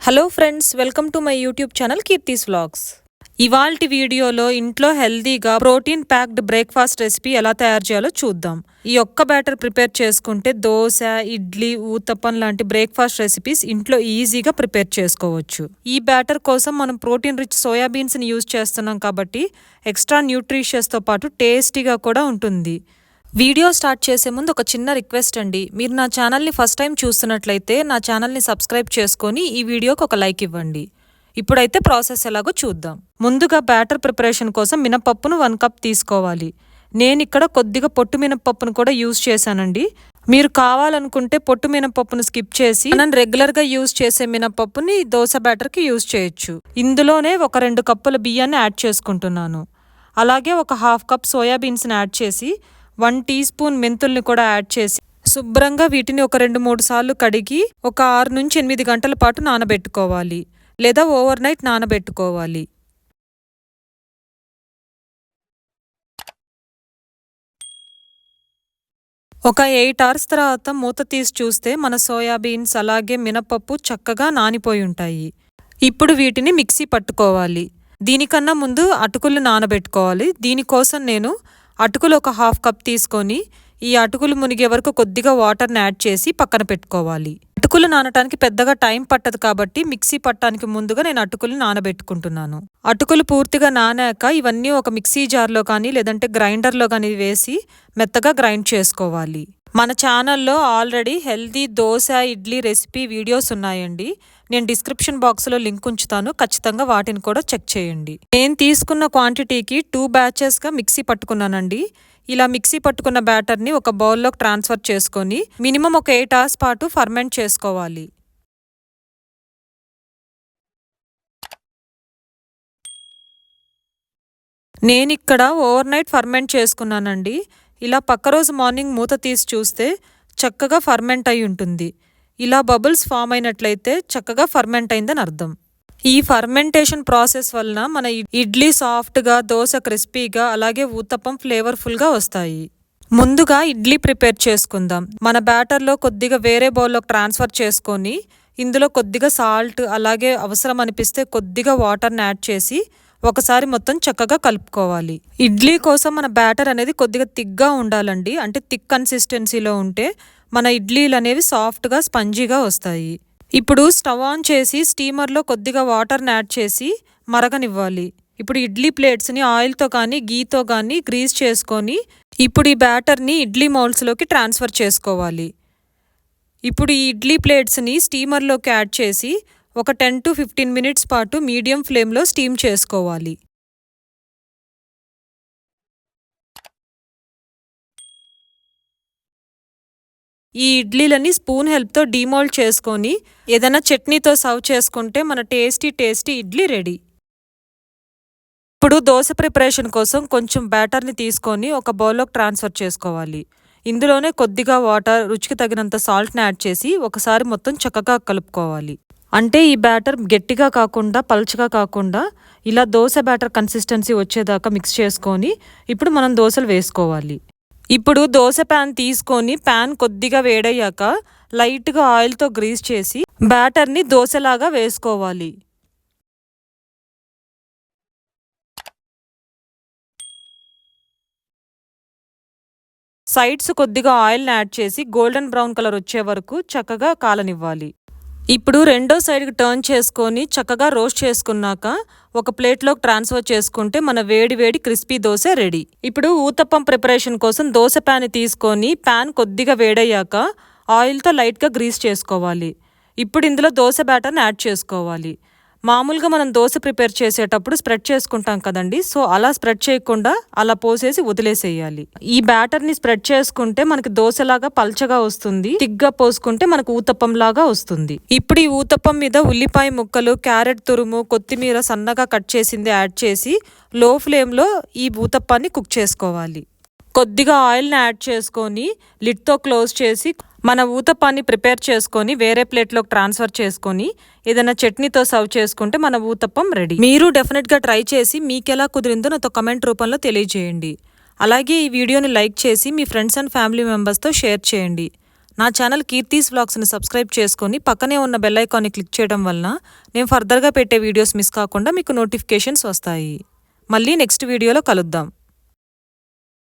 Hello friends, welcome to my YouTube channel Keerthi's vlogs. ఇవాల్టి వీడియోలో ఇంట్లో హెల్దీగా ప్రోటీన్ ప్యాక్డ్ బ్రేక్ఫాస్ట్ రెసిపీ ఎలా తయారు చేయాలో చూద్దాం. ఈ ఒక్క బ్యాటర్ ప్రిపేర్ చేసుకుంటే దోశ, ఇడ్లీ, ఊతప్పం లాంటి బ్రేక్ఫాస్ట్ రెసిపీస్ ఇంట్లో ఈజీగా ప్రిపేర్ చేసుకోవచ్చు. ఈ బ్యాటర్ కోసం మనం ప్రోటీన్ రిచ్ సోయాబీన్స్ని యూజ్ చేస్తున్నాం కాబట్టి ఎక్స్ట్రా న్యూట్రిషియస్తో పాటు టేస్టీగా కూడా ఉంటుంది. వీడియో స్టార్ట్ చేసే ముందు ఒక చిన్న రిక్వెస్ట్ అండి. మీరు నా ఛానల్ని ఫస్ట్ టైం చూస్తున్నట్లయితే నా ఛానల్ని సబ్స్క్రైబ్ చేసుకొని ఈ వీడియోకి ఒక లైక్ ఇవ్వండి. ఇప్పుడైతే ప్రాసెస్ ఎలాగో చూద్దాం. ముందుగా బ్యాటర్ ప్రిపరేషన్ కోసం మినపప్పును 1 కప్ తీసుకోవాలి. నేను ఇక్కడ కొద్దిగా పొట్టు మినపప్పును కూడా యూజ్ చేశానండి. మీరు కావాలనుకుంటే పొట్టు మినపప్పును స్కిప్ చేసి మనం రెగ్యులర్గా యూజ్ చేసే మినపప్పుని దోశ బ్యాటర్కి యూజ్ చేయొచ్చు. ఇందులోనే ఒక 2 కప్పుల బియ్యాన్ని యాడ్ చేసుకుంటున్నాను. అలాగే ఒక 1/2 కప్ సోయాబీన్స్ని యాడ్ చేసి 1 టీ స్పూన్ మెంతుల్ని కూడా యాడ్ చేసి శుభ్రంగా వీటిని ఒక 2-3 సార్లు కడిగి ఒక 6 నుంచి 8 గంటల పాటు నానబెట్టుకోవాలి, లేదా ఓవర్ నైట్ నానబెట్టుకోవాలి. ఒక 8 అవర్స్ తర్వాత మూత తీసి చూస్తే మన సోయాబీన్స్ అలాగే మినపప్పు చక్కగా నానిపోయి ఉంటాయి. ఇప్పుడు వీటిని మిక్సీ పట్టుకోవాలి. దీనికన్నా ముందు అటుకులు నానబెట్టుకోవాలి. దీనికోసం నేను అటుకులు ఒక 1/2 కప్ తీసుకొని ఈ అటుకులు మునిగే వరకు కొద్దిగా వాటర్ని యాడ్ చేసి పక్కన పెట్టుకోవాలి. అటుకులు నానటానికి పెద్దగా టైం పట్టదు కాబట్టి మిక్సీ పట్టడానికి ముందుగా నేను అటుకులు నానబెట్టుకుంటున్నాను. అటుకులు పూర్తిగా నానాక ఇవన్నీ ఒక మిక్సీ జార్లో కానీ లేదంటే గ్రైండర్లో కానీ వేసి మెత్తగా గ్రైండ్ చేసుకోవాలి. మన ఛానల్లో already healthy dosa, idli recipe videos ఉన్నాయండి. నేను డిస్క్రిప్షన్ బాక్స్లో లింక్ ఉంచుతాను, ఖచ్చితంగా వాటిని కూడా చెక్ చేయండి. నేను తీసుకున్న క్వాంటిటీకి 2 బ్యాచెస్గా మిక్సీ పట్టుకున్నానండి. ఇలా మిక్సీ పట్టుకున్న బ్యాటర్ని ఒక బౌల్లోకి ట్రాన్స్ఫర్ చేసుకొని మినిమం ఒక 8 అవర్స్ పాటు ఫర్మెంట్ చేసుకోవాలి. నేనిక్కడ ఓవర్ నైట్ ఫర్మెంట్ చేసుకున్నానండి. ఇలా పక్క రోజు మార్నింగ్ మూత తీసి చూస్తే చక్కగా ఫర్మెంట్ అయి ఉంటుంది. ఇలా బబుల్స్ ఫామ్ అయినట్లయితే చక్కగా ఫర్మెంట్ అయిందని అర్థం. ఈ ఫర్మెంటేషన్ ప్రాసెస్ వలన మన ఇడ్లీ సాఫ్ట్గా, దోశ క్రిస్పీగా, అలాగే ఊతప్పం ఫ్లేవర్ఫుల్గా వస్తాయి. ముందుగా ఇడ్లీ ప్రిపేర్ చేసుకుందాం. మన బ్యాటర్లో కొద్దిగా వేరే బౌల్లోకి ట్రాన్స్ఫర్ చేసుకొని ఇందులో కొద్దిగా సాల్ట్, అలాగే అవసరం అనిపిస్తే కొద్దిగా వాటర్ని యాడ్ చేసి ఒకసారి మొత్తం చక్కగా కలుపుకోవాలి. ఇడ్లీ కోసం మన బ్యాటర్ అనేది కొద్దిగా థిక్గా ఉండాలండి. అంటే థిక్ కన్సిస్టెన్సీలో ఉంటే మన ఇడ్లీలు అనేవి సాఫ్ట్గా, స్పంజీగా వస్తాయి. ఇప్పుడు స్టవ్ ఆన్ చేసి స్టీమర్లో కొద్దిగా వాటర్ని యాడ్ చేసి మరగనివ్వాలి. ఇప్పుడు ఇడ్లీ ప్లేట్స్ని ఆయిల్తో కానీ గీతో కానీ గ్రీస్ చేసుకొని ఇప్పుడు ఈ బ్యాటర్ని ఇడ్లీ మౌల్డ్స్లోకి ట్రాన్స్ఫర్ చేసుకోవాలి. ఇప్పుడు ఈ ఇడ్లీ ప్లేట్స్ని స్టీమర్లోకి యాడ్ చేసి ఒక 10 to 15 మినిట్స్ పాటు మీడియం ఫ్లేమ్లో స్టీమ్ చేసుకోవాలి. ఈ ఇడ్లీలని స్పూన్ హెల్ప్తో డీమోల్డ్ చేసుకొని ఏదైనా చట్నీతో సర్వ్ చేసుకుంటే మన టేస్టీ ఇడ్లీ రెడీ. ఇప్పుడు దోశ ప్రిపరేషన్ కోసం కొంచెం బ్యాటర్ని తీసుకొని ఒక బౌల్లోకి ట్రాన్స్ఫర్ చేసుకోవాలి. ఇందులోనే కొద్దిగా వాటర్, రుచికి తగినంత సాల్ట్ని యాడ్ చేసి ఒకసారి మొత్తం చక్కగా కలుపుకోవాలి. అంటే ఈ బ్యాటర్ గట్టిగా కాకుండా, పల్చగా కాకుండా ఇలా దోశ బ్యాటర్ కన్సిస్టెన్సీ వచ్చేదాకా మిక్స్ చేసుకొని ఇప్పుడు మనం దోశలు వేసుకోవాలి. ఇప్పుడు దోశ ప్యాన్ తీసుకొని ప్యాన్ కొద్దిగా వేడయ్యాక లైట్గా ఆయిల్తో గ్రీస్ చేసి బ్యాటర్ని దోశలాగా వేసుకోవాలి. సైడ్స్ కొద్దిగా ఆయిల్ని యాడ్ చేసి గోల్డెన్ బ్రౌన్ కలర్ వచ్చే వరకు చక్కగా కాలనివ్వాలి. ఇప్పుడు రెండో సైడ్కి టర్న్ చేసుకొని చక్కగా రోస్ట్ చేసుకున్నాక ఒక ప్లేట్లోకి ట్రాన్స్ఫర్ చేసుకుంటే మన వేడి క్రిస్పీ దోశ రెడీ. ఇప్పుడు ఊతప్పం ప్రిపరేషన్ కోసం దోశ ప్యాన్ తీసుకొని ప్యాన్ కొద్దిగా వేడయ్యాక ఆయిల్తో లైట్గా గ్రీస్ చేసుకోవాలి. ఇప్పుడు ఇందులో దోశ బ్యాటర్ని యాడ్ చేసుకోవాలి. మామూలుగా మనం దోశ ప్రిపేర్ చేసేటప్పుడు స్ప్రెడ్ చేసుకుంటాం కదండి, సో అలా స్ప్రెడ్ చేయకుండా అలా పోసేసి వదిలేసేయాలి. ఈ బ్యాటర్ని స్ప్రెడ్ చేసుకుంటే మనకి దోశలాగా పల్చగా వస్తుంది, థిక్గా పోసుకుంటే మనకు ఊతప్పం లాగా వస్తుంది. ఇప్పుడు ఈ ఊతప్పం మీద ఉల్లిపాయ ముక్కలు, క్యారెట్ తురుము, కొత్తిమీర సన్నగా కట్ చేసింది యాడ్ చేసి లో ఫ్లేమ్లో ఈ ఊతప్పాన్ని కుక్ చేసుకోవాలి. కొద్దిగా ఆయిల్ని యాడ్ చేసుకొని లిడ్తో క్లోజ్ చేసి మన ఊతప్పాన్ని ప్రిపేర్ చేసుకొని వేరే ప్లేట్లోకి ట్రాన్స్ఫర్ చేసుకొని ఏదైనా చట్నీతో సర్వ్ చేసుకుంటే మన ఊతప్పం రెడీ. మీరు డెఫినెట్గా ట్రై చేసి మీకెలా కుదిరిందో నాతో కమెంట్ రూపంలో తెలియజేయండి. అలాగే ఈ వీడియోని లైక్ చేసి మీ ఫ్రెండ్స్ అండ్ ఫ్యామిలీ మెంబర్స్తో షేర్ చేయండి. నా ఛానల్ కీర్తీస్ వ్లాగ్స్ని సబ్స్క్రైబ్ చేసుకొని పక్కనే ఉన్న బెల్ ఐకాన్ని క్లిక్ చేయడం వలన నేను ఫర్దర్గా పెట్టే వీడియోస్ మిస్ కాకుండా మీకు నోటిఫికేషన్స్ వస్తాయి. మళ్ళీ నెక్స్ట్ వీడియోలో కలుద్దాం.